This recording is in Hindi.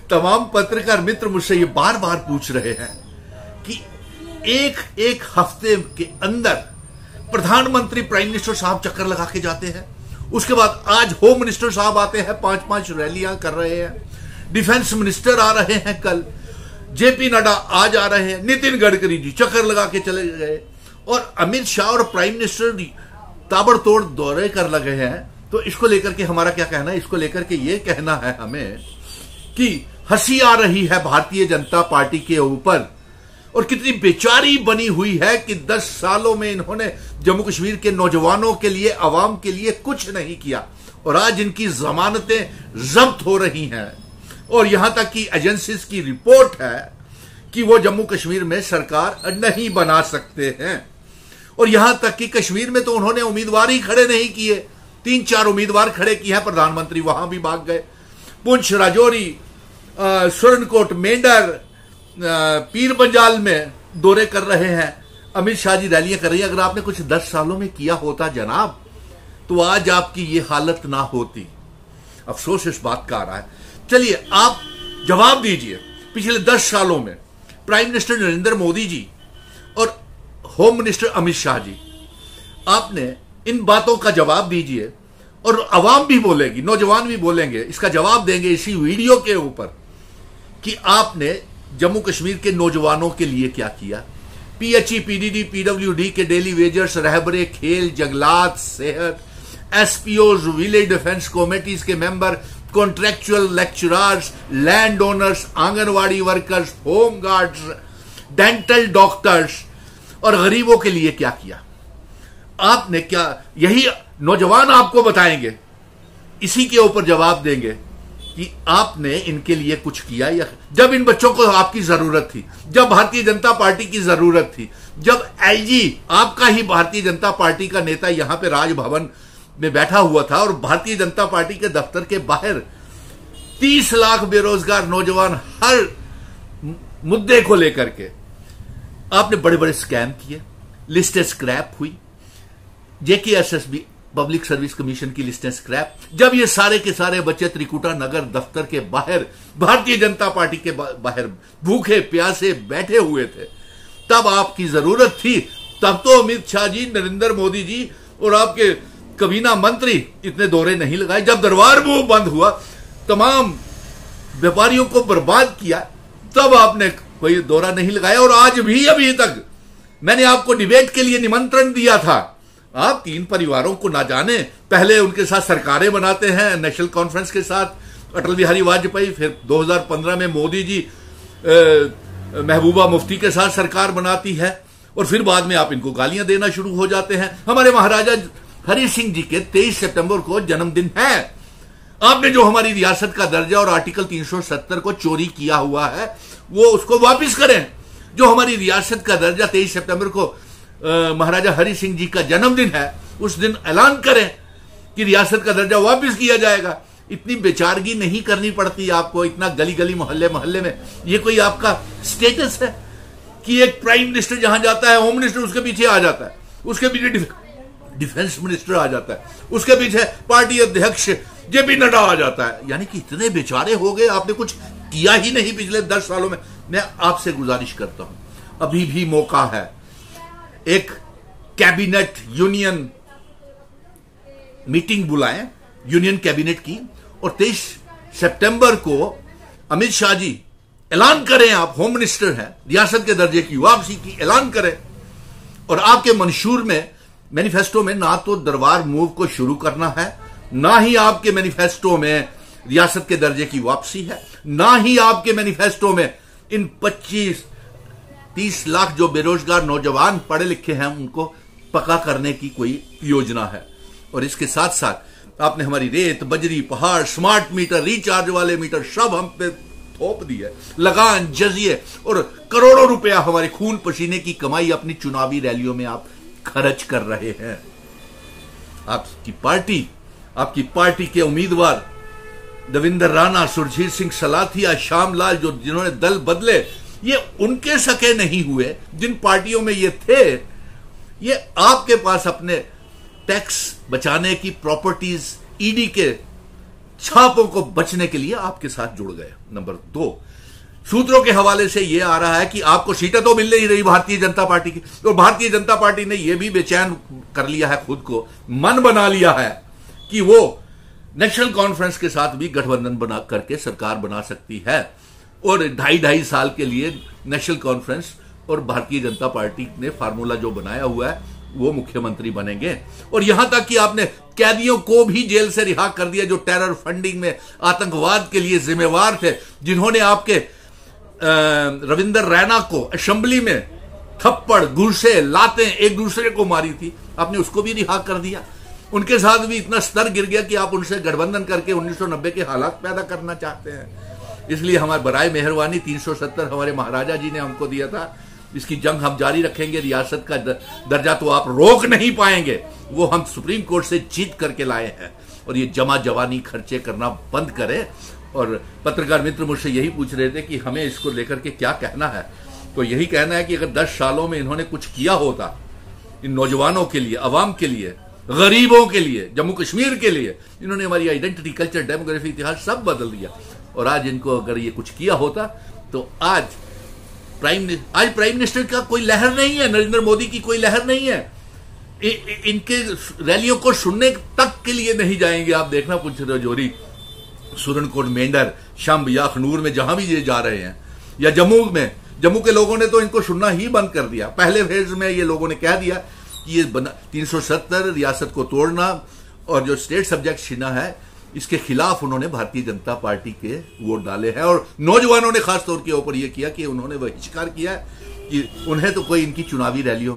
तमाम पत्रकार मित्र मुझसे ये बार बार पूछ रहे हैं कि एक हफ्ते के अंदर प्रधानमंत्री प्राइम मिनिस्टर साहब चक्कर लगा के जाते हैं, उसके बाद आज होम मिनिस्टर साहब आते हैं, 5-5 रैलियां कर रहे हैं, डिफेंस मिनिस्टर आ रहे हैं, कल जेपी नड्डा आज आ रहे हैं, नितिन गडकरी जी चक्कर लगा के चले गए, और अमित शाह और प्राइम मिनिस्टर ताबड़तोड़ दौरे कर लगे हैं। तो इसको लेकर के हमारा क्या कहना है? इसको लेकर के ये कहना है हमें कि हंसी आ रही है भारतीय जनता पार्टी के ऊपर, और कितनी बेचारी बनी हुई है कि 10 सालों में इन्होंने जम्मू कश्मीर के नौजवानों के लिए, अवाम के लिए कुछ नहीं किया, और आज इनकी जमानतें जब्त हो रही हैं, और यहां तक कि एजेंसीज की रिपोर्ट है कि वो जम्मू कश्मीर में सरकार नहीं बना सकते हैं। और यहां तक कि कश्मीर में तो उन्होंने उम्मीदवार ही खड़े नहीं किए, 3-4 उम्मीदवार खड़े किए हैं, प्रधानमंत्री वहां भी भाग गए। पुंछ, राजौरी, सुरनकोट, मेंढर, पीर पंजाल में दौरे कर रहे हैं, अमित शाह जी रैलियां कर रही हैं। अगर आपने कुछ 10 सालों में किया होता जनाब, तो आज आपकी ये हालत ना होती। अफसोस इस बात का आ रहा है। चलिए आप जवाब दीजिए, पिछले 10 सालों में प्राइम मिनिस्टर नरेंद्र मोदी जी और होम मिनिस्टर अमित शाह जी, आपने इन बातों का जवाब दीजिए, और अवाम भी बोलेगी, नौजवान भी बोलेंगे, इसका जवाब देंगे इसी वीडियो के ऊपर कि आपने जम्मू कश्मीर के नौजवानों के लिए क्या किया। पीएचई, पीडीडी, पीडब्ल्यूडी के डेली वेजर्स, रहबरे खेल, जंगलात, सेहत, एसपीओज, विलेज डिफेंस कमेटीज के member, contractual lecturers, land owners, anganwadi workers, home guards, dental doctors और गरीबों के लिए क्या किया आपने? क्या यही नौजवान आपको बताएंगे, इसी के ऊपर जवाब देंगे कि आपने इनके लिए कुछ किया, या जब इन बच्चों को आपकी जरूरत थी, जब भारतीय जनता पार्टी की जरूरत थी, जब एलजी आपका ही भारतीय जनता पार्टी का नेता यहां पे राजभवन में बैठा हुआ था, और भारतीय जनता पार्टी के दफ्तर के बाहर 30 लाख बेरोजगार नौजवान हर मुद्दे को लेकर के आपने बड़े बड़े स्कैम किए, लिस्टें स्क्रैप हुई, जेकेएसएसबी पब्लिक सर्विस कमीशन की लिस्टें स्क्रैप। जब ये सारे के सारे बच्चे त्रिकुटा नगर दफ्तर के बाहर भारतीय जनता पार्टी के बाहर भूखे प्यासे बैठे हुए थे, तब आपकी जरूरत थी, तब तो अमित शाह जी, नरेंद्र मोदी जी और आपके कबीना मंत्री इतने दौरे नहीं लगाए। जब दरबार मुंह बंद हुआ, तमाम व्यापारियों को बर्बाद किया, तब आपने कोई दौरा नहीं लगाया। और आज भी अभी तक मैंने आपको डिबेट के लिए निमंत्रण दिया था, आप 3 परिवारों को ना जाने, पहले उनके साथ सरकारें बनाते हैं, नेशनल कॉन्फ्रेंस के साथ अटल बिहारी वाजपेयी, फिर 2015 में मोदी जी महबूबा मुफ्ती के साथ सरकार बनाती है, और फिर बाद में आप इनको गालियां देना शुरू हो जाते हैं। हमारे महाराजा हरि सिंह जी के 23 सितंबर को जन्मदिन है। आपने जो हमारी रियासत का दर्जा और आर्टिकल 370 को चोरी किया हुआ है, वो उसको वापस करें। जो हमारी रियासत का दर्जा 23 सितंबर को महाराजा हरि सिंह जी का जन्मदिन है, उस दिन ऐलान करें कि रियासत का दर्जा वापस किया जाएगा। इतनी बेचारगी नहीं करनी पड़ती आपको, इतना गली गली मोहल्ले मोहल्ले में। ये कोई आपका स्टेटस है कि एक प्राइम मिनिस्टर जहां जाता है, होम मिनिस्टर उसके पीछे आ जाता है, उसके पीछे डिफेंस मिनिस्टर आ जाता है, उसके पीछे पार्टी अध्यक्ष जेपी नड्डा आ जाता है। यानी कि इतने बेचारे हो गए, आपने कुछ किया ही नहीं पिछले 10 सालों में। मैं आपसे गुजारिश करता हूं, अभी भी मौका है, एक कैबिनेट यूनियन मीटिंग बुलाएं, यूनियन कैबिनेट की, और 23 सितंबर को अमित शाह जी ऐलान करें, आप होम मिनिस्टर हैं, रियासत के दर्जे की वापसी की ऐलान करें। और आपके मंशूर में, मैनिफेस्टो में ना तो दरबार मूव को शुरू करना है, ना ही आपके मैनिफेस्टो में रियासत के दर्जे की वापसी है, ना ही आपके मैनिफेस्टो में इन 25-30 लाख जो बेरोजगार नौजवान पढ़े लिखे हैं उनको पक्का करने की कोई योजना है। और इसके साथ साथ आपने हमारी रेत, बजरी, पहाड़, स्मार्ट मीटर, रिचार्ज वाले मीटर सब हम पे थोप दी है, लगान, जजिए, और करोड़ों रुपया हमारे खून पसीने की कमाई अपनी चुनावी रैलियों में आप खर्च कर रहे हैं। आपकी पार्टी के उम्मीदवार देवेंद्र राणा, सुरजीत सिंह सलाथिया, श्यामलाल, जिन्होंने दल बदले, ये उनके सके नहीं हुए। जिन पार्टियों में ये थे, ये आपके पास अपने टैक्स बचाने की प्रॉपर्टीज ईडी के छापों को बचने के लिए आपके साथ जुड़ गए। नंबर 2, सूत्रों के हवाले से यह आ रहा है कि आपको सीटें तो मिल नहीं रही भारतीय जनता पार्टी की, और भारतीय जनता पार्टी ने यह भी बेचैन कर लिया है, खुद को मन बना लिया है कि वो नेशनल कॉन्फ्रेंस के साथ भी गठबंधन बना करके सरकार बना सकती है, और 2.5 साल के लिए नेशनल कॉन्फ्रेंस और भारतीय जनता पार्टी ने फार्मूला जो बनाया हुआ है वो मुख्यमंत्री बनेंगे। और यहां तक कि आपने कैदियों को भी जेल से रिहा कर दिया जो टेरर फंडिंग में आतंकवाद के लिए जिम्मेवार थे, जिन्होंने आपके रविंदर रैना को असेंबली में थप्पड़, घूसे, लातें एक दूसरे को मारी थी, आपने उसको भी रिहा कर दिया। उनके साथ भी इतना स्तर गिर गया कि आप उनसे गठबंधन करके 1990 के हालात पैदा करना चाहते हैं। इसलिए हमारे बराए मेहरबानी 370 हमारे महाराजा जी ने हमको दिया था, इसकी जंग हम जारी रखेंगे। रियासत का दर्जा तो आप रोक नहीं पाएंगे, वो हम सुप्रीम कोर्ट से जीत करके लाए हैं। और ये जमा जवानी खर्चे करना बंद करें। और पत्रकार मित्र मुझसे यही पूछ रहे थे कि हमें इसको लेकर के क्या कहना है, तो यही कहना है कि अगर 10 सालों में इन्होंने कुछ किया होता इन नौजवानों के लिए, अवाम के लिए, गरीबों के लिए, जम्मू कश्मीर के लिए, इन्होंने हमारी आइडेंटिटी, कल्चर, डेमोग्राफी, इतिहास सब बदल दिया। और आज इनको अगर ये कुछ किया होता तो आज प्राइम मिनिस्टर का कोई लहर नहीं है, नरेंद्र मोदी की कोई लहर नहीं है। इनके रैलियों को सुनने तक के लिए नहीं जाएंगे। आप देखना, कुछ रजौरी, सुरनकोट, मेंढर, शंभ या अखनूर में जहां भी ये जा रहे हैं, या जम्मू में, जम्मू के लोगों ने तो इनको सुनना ही बंद कर दिया। पहले फेज में ये लोगों ने कह दिया कि ये 370 रियासत को तोड़ना और जो स्टेट सब्जेक्ट छीना है, इसके खिलाफ उन्होंने भारतीय जनता पार्टी के वोट डाले हैं। और नौजवानों ने खासतौर के ऊपर यह किया कि उन्होंने बहिष्कार किया कि उन्हें तो कोई इनकी चुनावी रैलियों